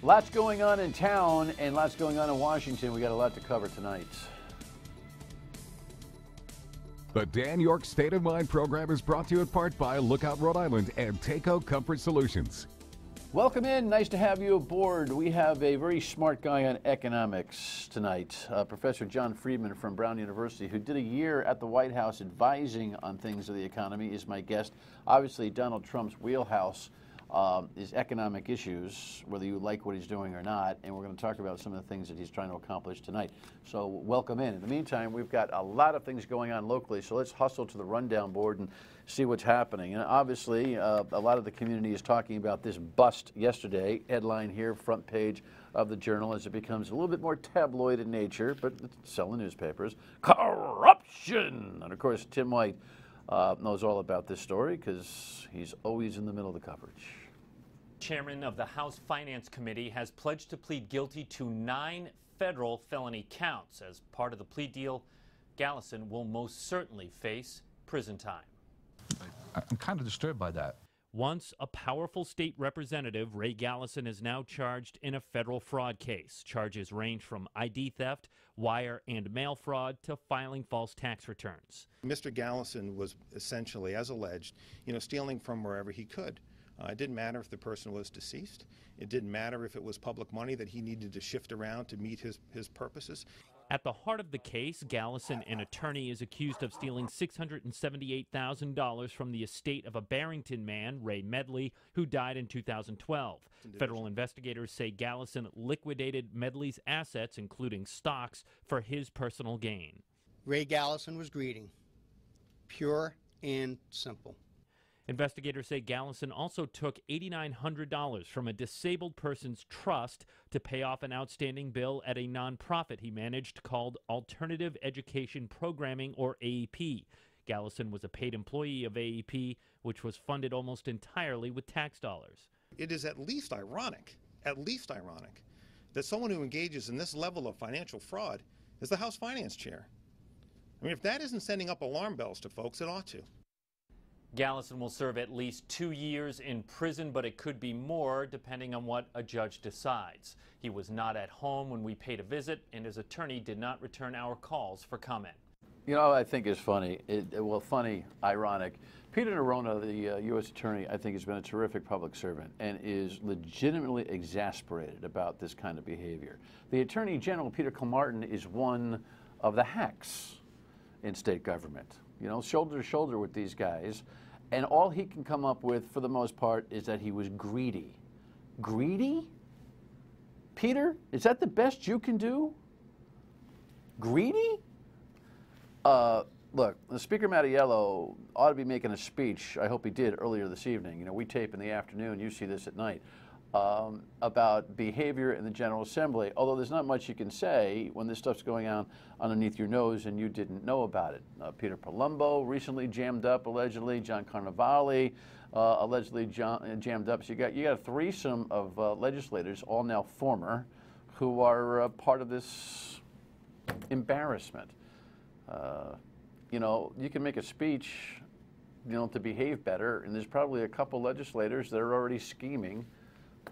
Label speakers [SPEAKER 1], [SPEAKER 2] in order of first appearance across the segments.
[SPEAKER 1] Lots going on in town and lots going on in Washington. We got a lot to cover tonight.
[SPEAKER 2] The Dan York State of Mind program is brought to you in part by Lookout Rhode Island and Takeo Comfort Solutions.
[SPEAKER 1] Welcome in. Nice to have you aboard. We have a very smart guy on economics tonight, Professor John Friedman from Brown University, who did a year at the White House advising on things of the economy, is my guest. Obviously, Donald Trump's wheelhouse is economic issues, whether you like what he's doing or not, and we're going to talk about some of the things that he's trying to accomplish tonight. So welcome in. In the meantime, we've got a lot of things going on locally, so let's hustle to the rundown board and see what's happening. And obviously, a lot of the community is talking about this bust yesterday. Headline here, front page of the Journal, as it becomes a little bit more tabloid in nature, but it's selling newspapers. Corruption! And of course, Tim White knows all about this story because he's always in the middle of the coverage.
[SPEAKER 3] Chairman of the House Finance Committee has pledged to plead guilty to 9 federal felony counts. As part of the plea deal, Gallison will most certainly face prison time.
[SPEAKER 4] I'm kind of disturbed by that.
[SPEAKER 3] Once a powerful state representative, Ray Gallison is now charged in a federal fraud case. Charges range from ID theft, wire and mail fraud, to filing false tax returns.
[SPEAKER 5] Mr. Gallison was essentially, as alleged, stealing from wherever he could. It didn't matter if the person was deceased. It didn't matter if it was public money that he needed to shift around to meet his purposes.
[SPEAKER 3] At the heart of the case, Gallison, an attorney, is accused of stealing $678,000 from the estate of a Barrington man, Ray Medley, who died in 2012. Federal investigators say Gallison liquidated Medley's assets, including stocks, for his personal gain.
[SPEAKER 6] Ray Gallison was greedy, pure and simple.
[SPEAKER 3] Investigators say Gallison also took $8,900 from a disabled person's trust to pay off an outstanding bill at a nonprofit he managed called Alternative Education Programming, or AEP. Gallison was a paid employee of AEP, which was funded almost entirely with tax dollars.
[SPEAKER 5] It is at least ironic, that someone who engages in this level of financial fraud is the House Finance Chair. I mean, if that isn't sending up alarm bells to folks, it ought to.
[SPEAKER 3] Gallison will serve at least 2 years in prison, but it could be more depending on what a judge decides. He was not at home when we paid a visit, and his attorney did not return our calls for comment.
[SPEAKER 1] You know, I think is funny. Funny, ironic. Peter Nerona, the U.S. attorney, I think has been a terrific public servant and is legitimately exasperated about this kind of behavior. The Attorney General, Peter Kilmartin, is one of the hacks in state government. You know, shoulder to shoulder with these guys. And all he can come up with, for the most part, is that he was greedy. Greedy? Peter, is that the best you can do? Greedy? Look, the Speaker Mattiello ought to be making a speech, I hope he did, earlier this evening. You know, we tape in the afternoon, you see this at night, about behavior in the General Assembly, although there's not much you can say when this stuff's going on underneath your nose and you didn't know about it. Peter Palumbo recently jammed up, allegedly. John Carnevale allegedly jammed up. So you got a threesome of legislators, all now former, who are part of this embarrassment. You know, you can make a speech, you know, to behave better, and there's probably a couple legislators that are already scheming,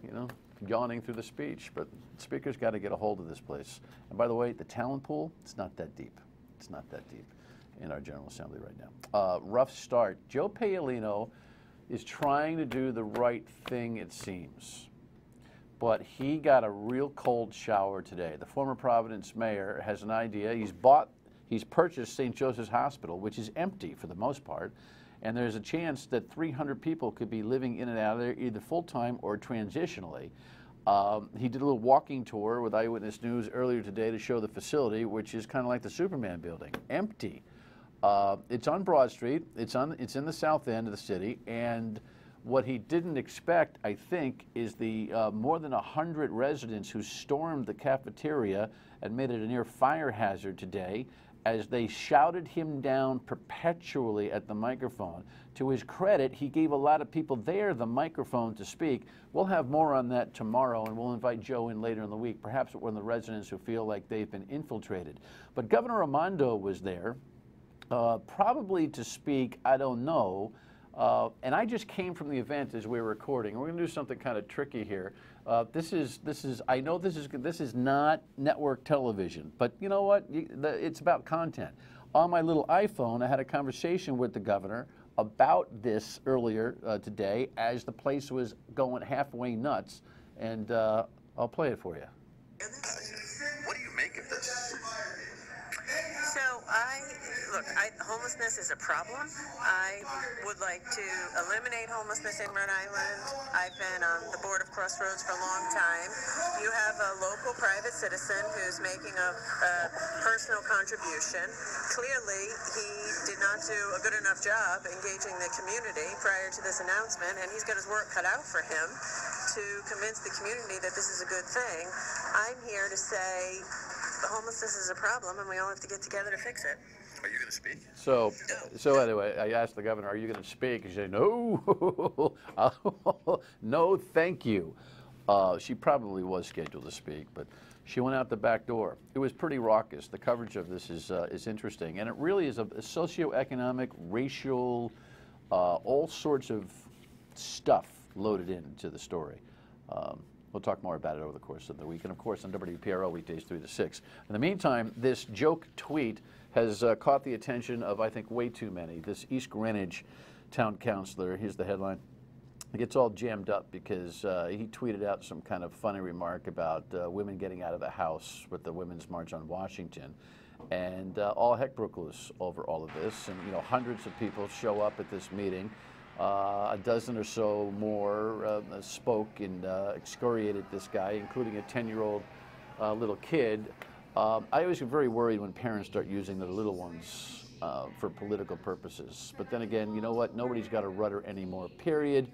[SPEAKER 1] you know, yawning through the speech, but the Speaker's got to get a hold of this place. And by the way, the talent pool, it's not that deep. It's not that deep in our General Assembly right now. Rough start. Joe Paolino is trying to do the right thing, it seems, but he got a real cold shower today. The former Providence mayor has an idea. He's purchased St. Joseph's Hospital, which is empty for the most part, and there's a chance that 300 people could be living in and out of there either full-time or transitionally. He did a little walking tour with Eyewitness News earlier today to show the facility, which is kind of like the Superman building, empty. It's on Broad Street. It's in the south end of the city, and what he didn't expect, I think, is the more than 100 residents who stormed the cafeteria and made it a near fire hazard today as they shouted him down perpetually at the microphone. To his credit, he gave a lot of people there the microphone to speak. We'll have more on that tomorrow, and we'll invite Joe in later in the week, perhaps one of the residents who feel like they've been infiltrated. But Governor Raimondo was there, probably to speak, I don't know. And I just came from the event as we were recording. We're going to do something kind of tricky here. This is. I know this is not network television, but you know what? It's about content. On my little iPhone, I had a conversation with the governor about this earlier today, as the place was going halfway nuts, and I'll play it for you.
[SPEAKER 7] What do you make of this?
[SPEAKER 8] So homelessness is a problem. I would like to eliminate homelessness in Rhode Island. I've been on the board of Crossroads for a long time. You have a local private citizen who's making a personal contribution. Clearly, he did not do a good enough job engaging the community prior to this announcement, and he's got his work cut out for him to convince the community that this is a good thing. I'm here to say homelessness is a problem, and we all have to get together to fix it.
[SPEAKER 7] Are you going to speak?
[SPEAKER 1] So anyway, I asked the governor, "Are you going to speak?" She said, "No, no, thank you." She probably was scheduled to speak, but she went out the back door. It was pretty raucous. The coverage of this is interesting, and it really is a socioeconomic, racial, all sorts of stuff loaded into the story. We'll talk more about it over the course of the week, and of course on WPRO weekdays 3 to 6. In the meantime, this joke tweet has caught the attention of, I think, way too many. This East Greenwich town councilor, here's the headline, he gets all jammed up because he tweeted out some kind of funny remark about women getting out of the house with the Women's March on Washington. And all heck broke loose over all of this, and hundreds of people show up at this meeting. A dozen or so more spoke and excoriated this guy, including a 10-year-old little kid. I always get very worried when parents start using their little ones for political purposes. But then again, you know what? Nobody's got a rudder anymore, period.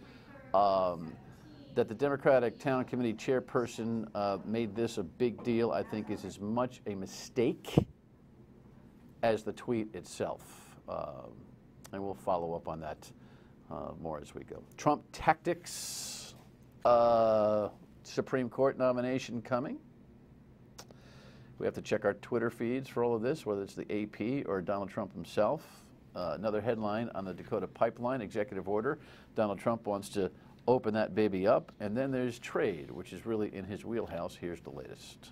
[SPEAKER 1] That the Democratic Town Committee chairperson made this a big deal, I think, is as much a mistake as the tweet itself. And we'll follow up on that more as we go. Trump tactics, Supreme Court nomination coming. We have to check our Twitter feeds for all of this, whether it's the AP or Donald Trump himself. Another headline on the Dakota pipeline executive order. Donald Trump wants to open that baby up. And then there's trade, which is really in his wheelhouse. Here's the latest.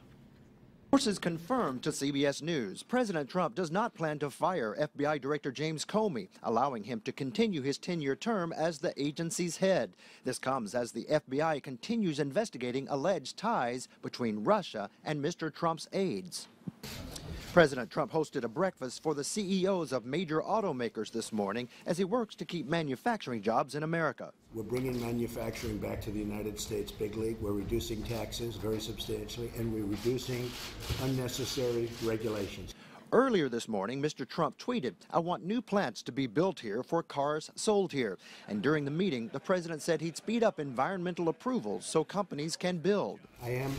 [SPEAKER 9] Sources confirmed to CBS News President Trump does not plan to fire FBI Director James Comey, allowing him to continue his 10-year term as the agency's head. This comes as the FBI continues investigating alleged ties between Russia and Mr. Trump's aides. President Trump hosted a breakfast for the CEOs of major automakers this morning as he works to keep manufacturing jobs in America.
[SPEAKER 10] We're bringing manufacturing back to the United States big league. We're reducing taxes very substantially, and we're reducing unnecessary regulations.
[SPEAKER 9] Earlier this morning, Mr. Trump tweeted, "I want new plants to be built here for cars sold here." And during the meeting, the president said he'd speed up environmental approvals so companies can build.
[SPEAKER 10] I am,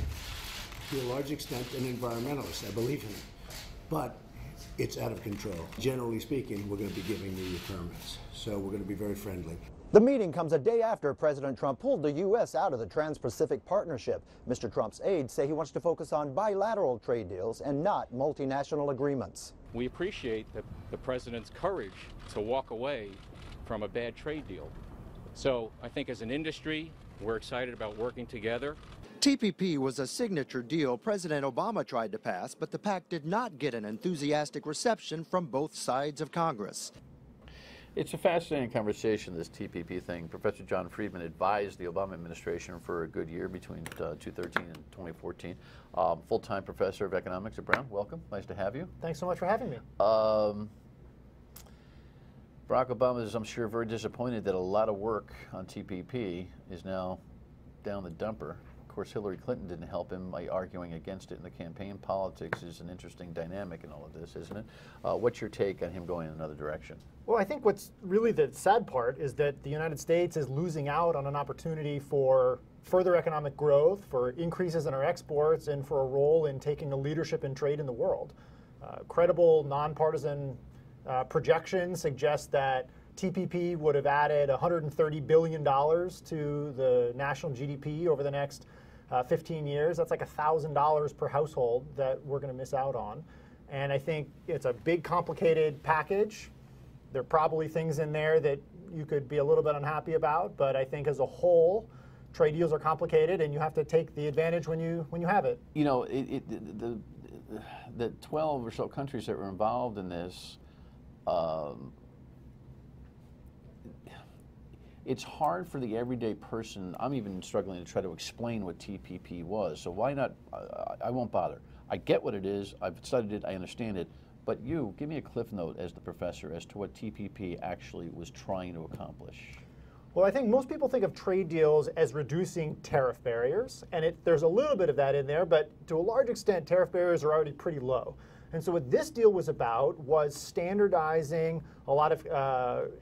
[SPEAKER 10] to a large extent, an environmentalist. I believe in it. But it's out of control. Generally speaking, we're going to be giving you your permits. So we're going to be very friendly.
[SPEAKER 11] The meeting comes a day after President Trump pulled the U.S. out of the Trans-Pacific Partnership. Mr. Trump's aides say he wants to focus on bilateral trade deals and not multinational agreements.
[SPEAKER 12] We appreciate the president's courage to walk away from a bad trade deal. So I think as an industry, we're excited about working together.
[SPEAKER 9] TPP was a signature deal President Obama tried to pass, but the pact did not get an enthusiastic reception from both sides of Congress.
[SPEAKER 1] It's a fascinating conversation, this TPP thing. Professor John Friedman advised the Obama administration for a good year between 2013 and 2014. Full-time professor of economics at Brown. Welcome. Nice to have you.
[SPEAKER 13] Thanks so much for having me.
[SPEAKER 1] Barack Obama is, I'm sure, very disappointed that a lot of work on TPP is now down the dumper. Of course, Hillary Clinton didn't help him by arguing against it in the campaign. Politics is an interesting dynamic in all of this, isn't it? What's your take on him going in another direction?
[SPEAKER 13] Well, I think what's really the sad part is that the United States is losing out on an opportunity for further economic growth, for increases in our exports, and for a role in taking a leadership in trade in the world. Credible, nonpartisan projections suggest that TPP would have added $130 billion to the national GDP over the next 15 years. That's like $1,000 per household that we're going to miss out on. And I think it's a big, complicated package. There are probably things in there that you could be a little bit unhappy about, but I think as a whole, trade deals are complicated, and you have to take the advantage when you have it.
[SPEAKER 1] You know, the 12 or so countries that were involved in this, it's hard for the everyday person. I'm even struggling to try to explain what TPP was. So why not? I won't bother. I get what it is. I've studied it. I understand it. But you, give me a cliff note as the professor as to what TPP actually was trying to accomplish.
[SPEAKER 13] Well, I think most people think of trade deals as reducing tariff barriers, and there's a little bit of that in there, but to a large extent, tariff barriers are already pretty low. And so what this deal was about was standardizing a lot of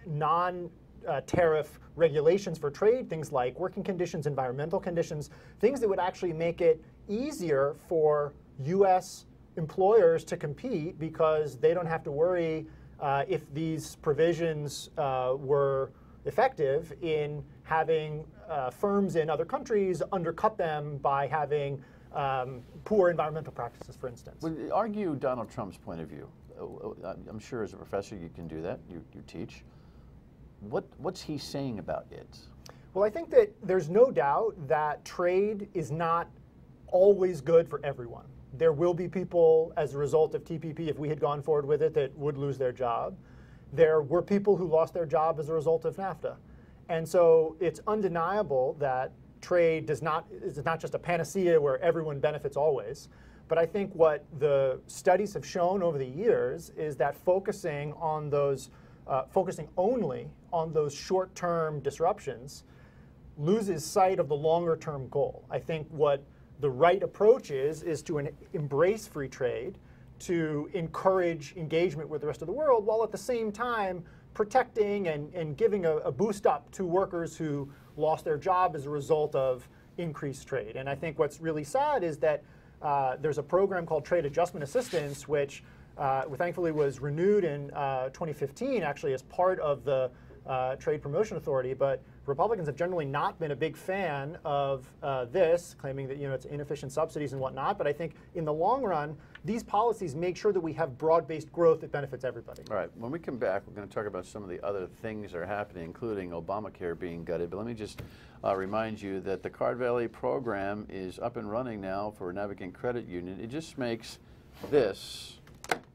[SPEAKER 13] non-tariff regulations for trade, things like working conditions, environmental conditions, things that would actually make it easier for U.S. employers to compete because they don't have to worry if these provisions were effective in having firms in other countries undercut them by having poor environmental practices, for instance.
[SPEAKER 1] Well, argue Donald Trump's point of view. I'm sure as a professor you can do that. You teach. What's he saying about it?
[SPEAKER 13] Well, I think that there's no doubt that trade is not always good for everyone. There will be people as a result of TPP, if we had gone forward with it, that would lose their job. There were people who lost their job as a result of NAFTA. And so it's undeniable that trade is not just a panacea where everyone benefits always. But I think what the studies have shown over the years is that focusing only on those short-term disruptions loses sight of the longer-term goal. I think what the right approach is to embrace free trade, to encourage engagement with the rest of the world, while at the same time protecting and giving a boost up to workers who lost their job as a result of increased trade. And I think what's really sad is that there's a program called Trade Adjustment Assistance, which thankfully was renewed in 2015, actually as part of the Trade Promotion Authority, but Republicans have generally not been a big fan of this, claiming that it's inefficient subsidies and whatnot. But I think in the long run, these policies make sure that we have broad-based growth that benefits everybody.
[SPEAKER 1] All right. When we come back, we're going to talk about some of the other things that are happening, including Obamacare being gutted. But let me just remind you that the Card Valley program is up and running now for Navigant Credit Union. It just makes this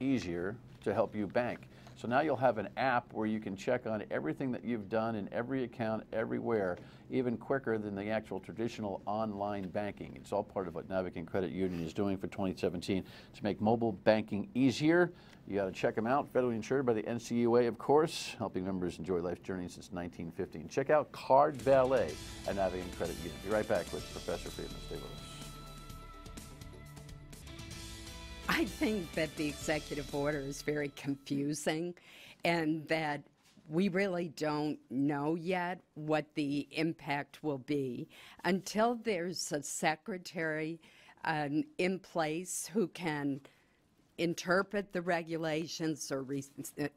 [SPEAKER 1] easier to help you bank. So now you'll have an app where you can check on everything that you've done in every account, everywhere, even quicker than the actual traditional online banking. It's all part of what Navigant Credit Union is doing for 2017 to make mobile banking easier. You got to check them out. Federally insured by the NCUA, of course, helping members enjoy life's journey since 1915. Check out Card Valet at Navigant Credit Union. Be right back with Professor Friedman. Stay with us.
[SPEAKER 14] I think that the executive order is very confusing and that we really don't know yet what the impact will be until there's a secretary in place who can interpret the regulations or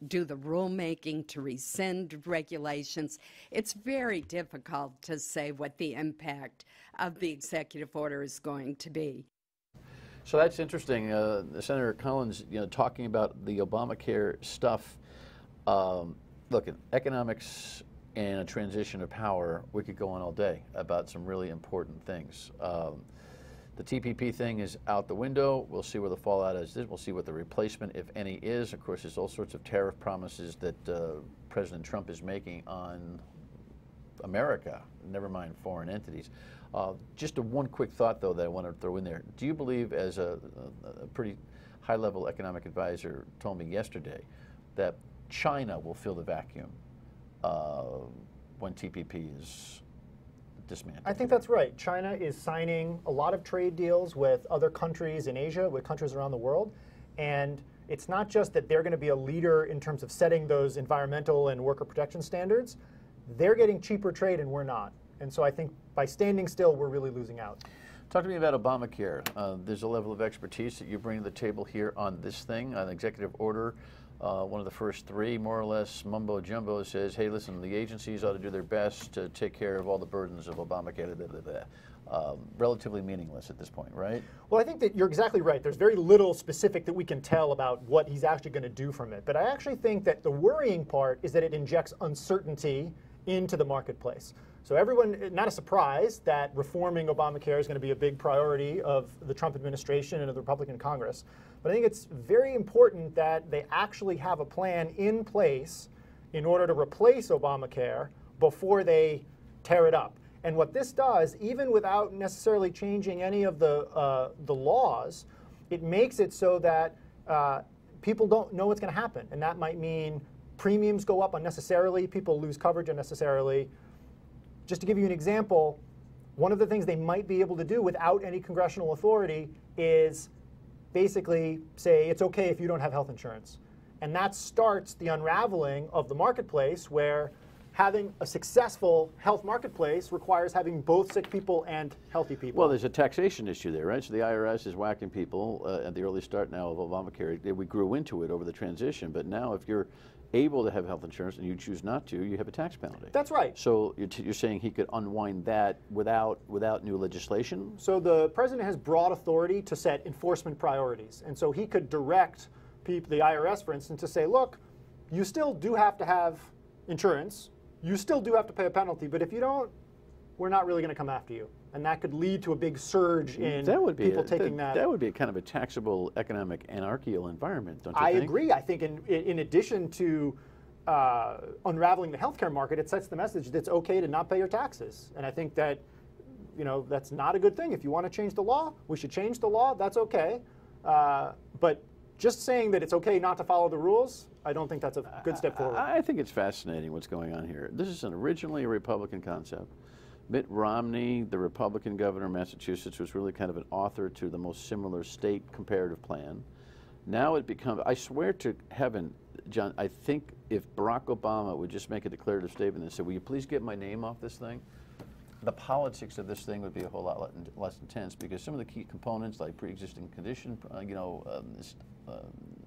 [SPEAKER 14] do the rulemaking to rescind regulations. It's very difficult to say what the impact of the executive order is going to be.
[SPEAKER 1] So that's interesting. Senator Collins, talking about the Obamacare stuff. Look, in economics and a transition of power, we could go on all day about some really important things. The TPP thing is out the window. We'll see where the fallout is. We'll see what the replacement, if any, is. Of course, there's all sorts of tariff promises that President Trump is making on America, never mind foreign entities. Just one quick thought, though, that I want to throw in there. Do you believe, as a pretty high-level economic advisor told me yesterday, that China will fill the vacuum when TPP is dismantled?
[SPEAKER 13] I think that's right. China is signing a lot of trade deals with other countries in Asia, with countries around the world, and it's not just that they're going to be a leader in terms of setting those environmental and worker protection standards. They're getting cheaper trade and we're not. And so I think by standing still, we're really losing out.
[SPEAKER 1] Talk to me about Obamacare. There's a level of expertise that you bring to the table here on this thing, an executive order. One of the first three, more or less, mumbo jumbo, says, hey, listen, the agencies ought to do their best to take care of all the burdens of Obamacare. Relatively meaningless at this point, right?
[SPEAKER 13] Well, I think that you're exactly right. There's very little specific that we can tell about what he's actually going to do from it. But I actually think that the worrying part is that it injects uncertainty into the marketplace. So everyone, not a surprise that reforming Obamacare is going to be a big priority of the Trump administration and of the Republican Congress. But I think it's very important that they actually have a plan in place in order to replace Obamacare before they tear it up. And what this does, even without necessarily changing any of the laws, it makes it so that people don't know what's going to happen. And that might mean premiums go up unnecessarily, people lose coverage unnecessarily. Just to give you an example, one of the things they might be able to do without any congressional authority is basically say it's okay if you don't have health insurance. And that starts the unraveling of the marketplace, where having a successful health marketplace requires having both sick people and healthy people.
[SPEAKER 1] Well, there's a taxation issue there, right? So the IRS is whacking people at the early start now of Obamacare. We grew into it over the transition, but now if you're able to have health insurance and you choose not to, you have a tax penalty.
[SPEAKER 13] That's right.
[SPEAKER 1] So you're saying he could unwind that without new legislation?
[SPEAKER 13] So the president has broad authority to set enforcement priorities. And so he could direct the IRS, for instance, to say, look, you still do have to have insurance, you still do have to pay a penalty, but if you don't, we're not really going to come after you. And that could lead to a big surge in people taking that.
[SPEAKER 1] That would be a kind of a taxable economic anarchical environment, don't you think?
[SPEAKER 13] I agree. I think in addition to unraveling the healthcare market, it sets the message that it's okay to not pay your taxes. And I think that, that's not a good thing. If you want to change the law, we should change the law. That's okay. But just saying that it's okay not to follow the rules, I don't think that's a good step forward.
[SPEAKER 1] I think it's fascinating what's going on here. This is originally a Republican concept. Mitt Romney, the Republican governor of Massachusetts, was really kind of an author to the most similar state comparative plan. Now it becomes, I swear to heaven, John, I think if Barack Obama would just make a declarative statement and say, will you please get my name off this thing? The politics of this thing would be a whole lot less intense, because some of the key components like pre-existing condition,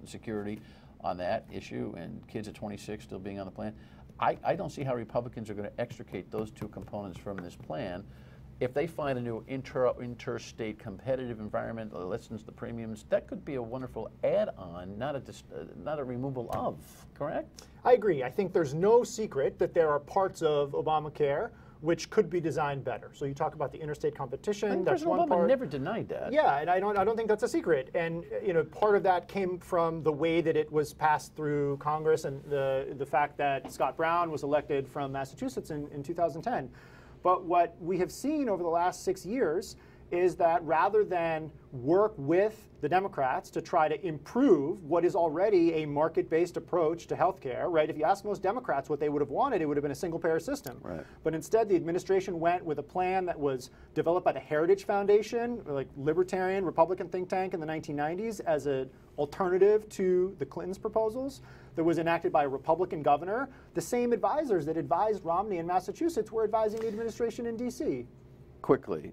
[SPEAKER 1] security on that issue, and kids at 26 still being on the plan, I don't see how Republicans are going to extricate those two components from this plan. If they find a new interstate competitive environment that lessens the premiums, that could be a wonderful add-on, not a removal of, correct?
[SPEAKER 13] I agree. I think there's no secret that there are parts of Obamacare which could be designed better. So you talk about the interstate competition.
[SPEAKER 1] And
[SPEAKER 13] that's
[SPEAKER 1] President
[SPEAKER 13] one
[SPEAKER 1] Obama
[SPEAKER 13] part.
[SPEAKER 1] never denied that.
[SPEAKER 13] Yeah, and I don't think that's a secret. And part of that came from the way that it was passed through Congress, and the fact that Scott Brown was elected from Massachusetts in 2010. But what we have seen over the last 6 years is that rather than work with the Democrats to try to improve what is already a market-based approach to healthcare, right? If you ask most Democrats what they would have wanted, it would have been a single-payer system.
[SPEAKER 1] Right.
[SPEAKER 13] But instead, the administration went with a plan that was developed by the Heritage Foundation, like libertarian Republican think tank in the 1990s, as an alternative to the Clintons' proposals. That was enacted by a Republican governor. The same advisors that advised Romney in Massachusetts were advising the administration in D.C.
[SPEAKER 1] Quickly,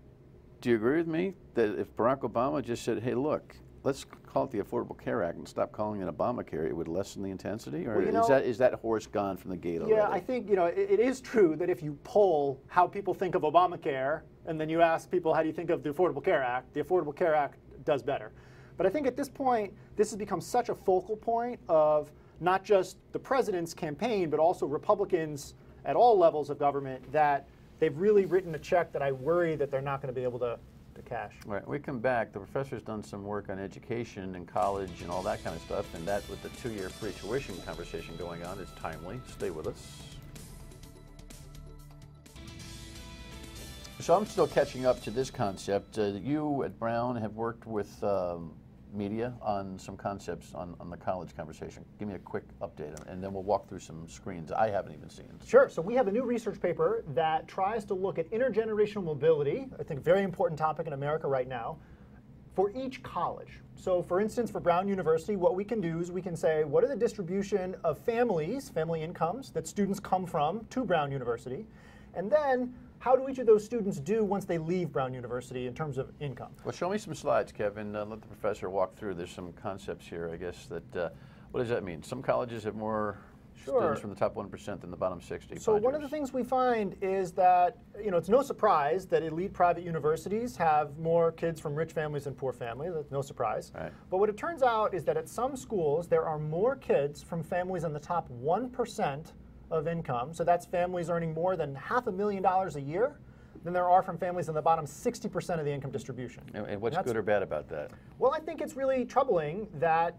[SPEAKER 1] do you agree with me that if Barack Obama just said, hey, look, let's call it the Affordable Care Act and stop calling it Obamacare, it would lessen the intensity? Or is that horse gone from the gate already?
[SPEAKER 13] Yeah, I think it is true that if you poll how people think of Obamacare, and then you ask people how do you think of the Affordable Care Act, the Affordable Care Act does better. But I think at this point, this has become such a focal point of not just the president's campaign, but also Republicans at all levels of government, that they've really written a check that I worry that they're not going to be able to cash.
[SPEAKER 1] Right. We come back. The professor's done some work on education and college and all that kind of stuff, and that with the 2-year free tuition conversation going on is timely. Stay with us. So I'm still catching up to this concept. You at Brown have worked with media on some concepts on the college conversation. Give me a quick update, and then we'll walk through some screens I haven't even seen.
[SPEAKER 13] Sure. So we have a new research paper that tries to look at intergenerational mobility, I think a very important topic in America right now, for each college. So for instance, for Brown University, what we can do is we can say, what are the distribution of families, family incomes, that students come from to Brown University? And then, how do each of those students do once they leave Brown University in terms of income?
[SPEAKER 1] Well, show me some slides, Kevin. Let the professor walk through. There's some concepts here, I guess, that, what does that mean? Some colleges have more students from the top 1% than the bottom 60.
[SPEAKER 13] So one of the things we find is that, it's no surprise that elite private universities have more kids from rich families than poor families. That's no surprise.
[SPEAKER 1] Right.
[SPEAKER 13] But what it turns out is that at some schools, there are more kids from families in the top 1% of income, so that's families earning more than $500,000 a year, than there are from families in the bottom 60% of the income distribution.
[SPEAKER 1] And what's good or bad about that?
[SPEAKER 13] Well, I think it's really troubling that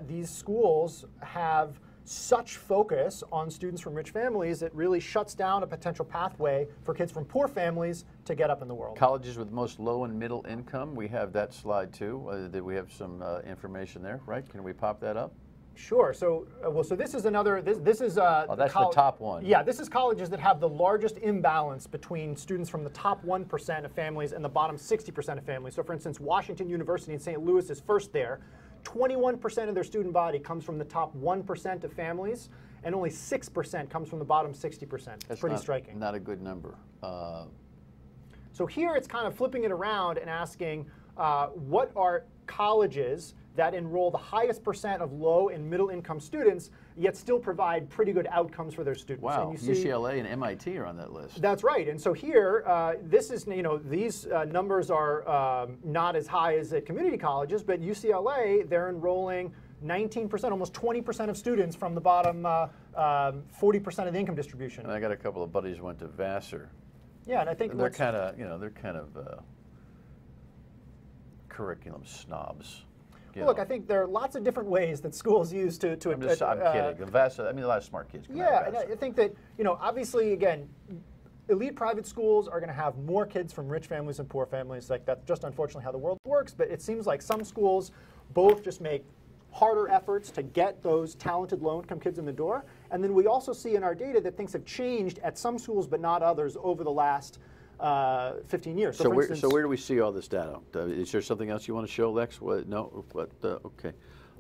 [SPEAKER 13] these schools have such focus on students from rich families. It really shuts down a potential pathway for kids from poor families to get up in the world.
[SPEAKER 1] Colleges with most low and middle income, we have that slide too. Did we have some information there, right? Can we pop that up?
[SPEAKER 13] Sure. So, so this is another. This is.
[SPEAKER 1] Oh, that's the top one.
[SPEAKER 13] Yeah, this is colleges that have the largest imbalance between students from the top 1% of families and the bottom 60% of families. So, for instance, Washington University in St. Louis is first there. 21% of their student body comes from the top 1% of families, and only 6% comes from the bottom 60%. That's pretty striking.
[SPEAKER 1] Not a good number.
[SPEAKER 13] So here it's kind of flipping it around and asking, what are colleges that enroll the highest percent of low and middle income students, yet still provide pretty good outcomes for their students?
[SPEAKER 1] Wow,
[SPEAKER 13] and you see,
[SPEAKER 1] UCLA and MIT are on that list.
[SPEAKER 13] That's right. And so here, this is, these numbers are not as high as at community colleges, but UCLA, they're enrolling 19%, almost 20% of students from the bottom 40% of the income distribution.
[SPEAKER 1] And I got a couple of buddies who went to Vassar.
[SPEAKER 13] Yeah, and I think
[SPEAKER 1] they're kind of, curriculum snobs.
[SPEAKER 13] Well, look, I think there are lots of different ways that schools use to.
[SPEAKER 1] I'm kidding. Vassar, I mean, a lot of smart kids.
[SPEAKER 13] Yeah, and I think that obviously, again, elite private schools are going to have more kids from rich families and poor families. Like that's just unfortunately how the world works. But it seems like some schools both just make harder efforts to get those talented low-income kids in the door, and then we also see in our data that things have changed at some schools but not others over the last 15 years.
[SPEAKER 1] So where do we see all this data? Is there something else you want to show, Lex? What, no? What, okay.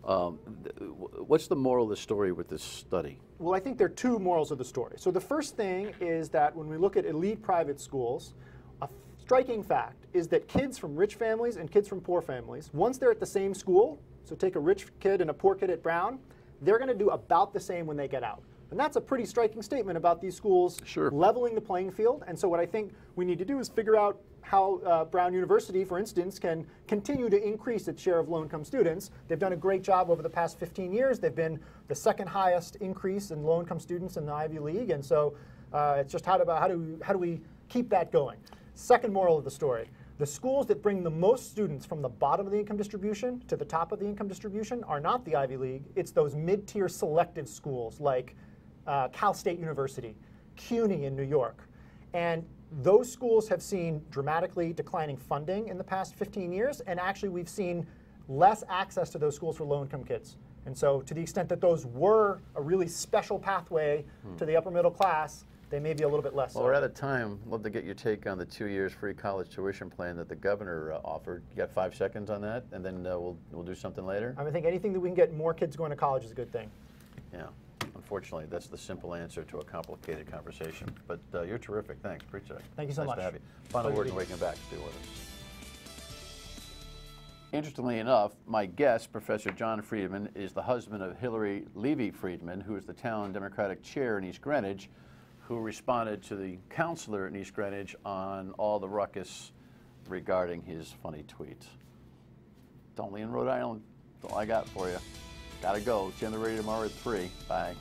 [SPEAKER 1] What's the moral of the story with this study?
[SPEAKER 13] Well, I think there are two morals of the story. So the first thing is that when we look at elite private schools, a striking fact is that kids from rich families and kids from poor families, once they're at the same school, so take a rich kid and a poor kid at Brown, they're going to do about the same when they get out. And that's a pretty striking statement about these schools leveling the playing field. And so what I think we need to do is figure out how Brown University, for instance, can continue to increase its share of low-income students. They've done a great job over the past 15 years. They've been the second highest increase in low-income students in the Ivy League. And so it's just how do we keep that going? Second moral of the story. The schools that bring the most students from the bottom of the income distribution to the top of the income distribution are not the Ivy League. It's those mid-tier selective schools like Cal State University, CUNY in New York. And those schools have seen dramatically declining funding in the past 15 years, and actually we've seen less access to those schools for low-income kids. And so to the extent that those were a really special pathway to the upper middle class, they may be a little bit less.
[SPEAKER 1] Well, we're out of time. Love to get your take on the 2 years free college tuition plan that the governor offered. You got 5 seconds on that, and then we'll do something later?
[SPEAKER 13] I think anything that we can get more kids going to college is a good thing.
[SPEAKER 1] Yeah. Unfortunately, that's the simple answer to a complicated conversation. But you're terrific. Thanks. Appreciate it.
[SPEAKER 13] Thank you so much.
[SPEAKER 1] Nice to have you. Final word and waking back. Stay with us. Interestingly enough, my guest, Professor John Friedman, is the husband of Hillary Levy Friedman, who is the town Democratic chair in East Greenwich, who responded to the counselor in East Greenwich on all the ruckus regarding his funny tweets. It's only in Rhode Island. That's all I got for you. Gotta go. See you on the radio tomorrow at 3. Bye.